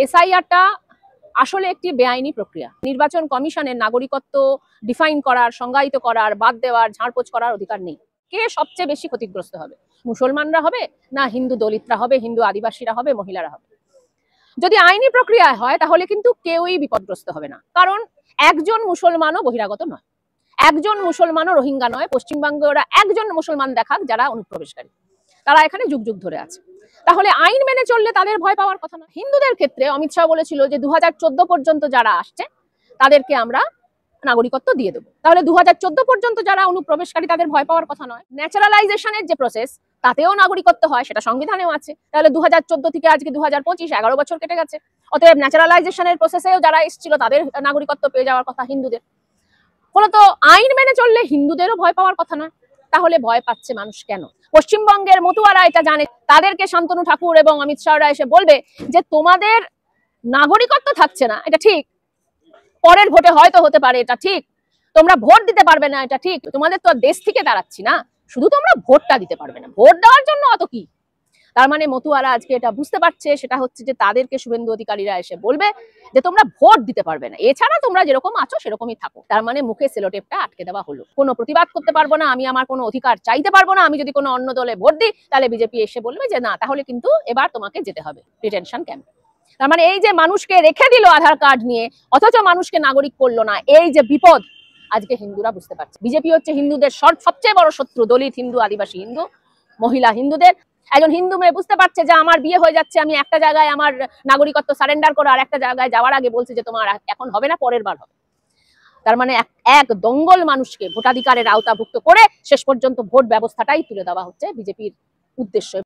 এসআইআরটা আসলে একটি বেআইনি প্রক্রিয়া। নির্বাচন কমিশনের নাগরিকত্ব ডিফাইন করার, সংজ্ঞায়িত করার, বাদ দেওয়ার, ঝাড়পোছ করার অধিকার নেই। কে সবচেয়ে বেশি ক্ষতিগ্রস্ত হবে? মুসলমানরা হবে, না হিন্দু দলিতরা হবে, হিন্দু আদিবাসীরা হবে, মহিলারা হবে? যদি আইনি প্রক্রিয়া হয় তাহলে কিন্তু কেউই বিপদগ্রস্ত হবে না, কারণ একজন মুসলমানও বহিরাগত নয়, একজন মুসলমানও রোহিঙ্গা নয়। পশ্চিমবঙ্গে ওরা একজন মুসলমান দেখাক যারা অনুপ্রবেশকারী, তারা এখানে যুগ যুগ ধরে আছে। তাহলে আইন মেনে চললে তাদের ভয় পাওয়ার কথা না। হিন্দুদের ক্ষেত্রে অমিত শাহ বলেছিল যে 2014 পর্যন্ত যারা আসছে তাদেরকে আমরা নাগরিকত্ব দিয়ে দেবো। তাহলে 2014 পর্যন্ত যারা অনুপ্রবেশকারী তাদের ভয় পাওয়ার কথা নয়। ন্যাচারালাইজেশনের যে প্রসেস, তাতেও নাগরিকত্ব হয়, সেটা সংবিধানেও আছে। তাহলে 2014 থেকে আজকে 2025, 11 বছর কেটে গেছে। অতএব ন্যাচারালাইজেশনের প্রসেসেও যারা এসেছিল তাদের নাগরিকত্ব পেয়ে যাওয়ার কথা হিন্দুদের। ফলত আইন মেনে চললে হিন্দুদেরও ভয় পাওয়ার কথা নয়। তাহলে ভয় পাচ্ছে মানুষ কেন? পশ্চিমবঙ্গের মতুয়ারা এটা জানে। তাদেরকে শান্তনু ঠাকুর এবং অমিত শাহরা এসে বলবে যে তোমাদের নাগরিকত্ব থাকছে না, এটা ঠিক, পরের ভোটে হয়তো হতে পারে, এটা ঠিক, তোমরা ভোট দিতে পারবে না, এটা ঠিক, তোমাদের তো দেশ থেকে দাঁড়াচ্ছি না, শুধু তোমরা ভোটটা দিতে পারবে না, ভোট দেওয়ার জন্য অত কি? তার মানে মতুয়ারা আজকে এটা বুঝতে পারছে, সেটা হচ্ছে যে তাদেরকে শুভেন্দু অধিকারীরা এসে বলবে যে তোমরা ভোট দিতে পারবে না, এছাড়া তোমরা যেরকম আছো সেরকমই থাকো। তার মানে মুখে সেলোটেপটা আটকে দেওয়া হলো। কোনো প্রতিবাদ করতে পারবো না, আমি আমার কোনো অধিকার চাইতে পারবো না। আমি যদি কোনো অন্য দলে ভোট দিই তাহলে বিজেপি এসে বলবে যে না, তাহলে কিন্তু এবার তোমাকে যেতে হবে ডিটেনশন ক্যাম্পে। তার মানে এই যে মানুষকে রেখে দিল আধার কার্ড নিয়ে, অথচ মানুষকে নাগরিক করলো না, এই যে বিপদ আজকে হিন্দুরা বুঝতে পারছে। বিজেপি হচ্ছে হিন্দুদের সবচেয়ে বড় শত্রু। দলিত হিন্দু, আদিবাসী হিন্দু, মহিলা হিন্দুদের। একজন হিন্দু মেয়ে বুঝতে পারছে যে আমার বিয়ে হয়ে যাচ্ছে, আমি একটা জায়গায় আমার নাগরিকত্ব সারেন্ডার করে আর একটা জায়গায় যাওয়ার আগে বলছে যে তোমার এখন হবে না, পরের বার হবে। তার মানে এক দঙ্গল মানুষকে ভোটাধিকারের আওতাভুক্ত করে শেষ পর্যন্ত ভোট ব্যবস্থাটাই তুলে দেওয়া হচ্ছে বিজেপির উদ্দেশ্য।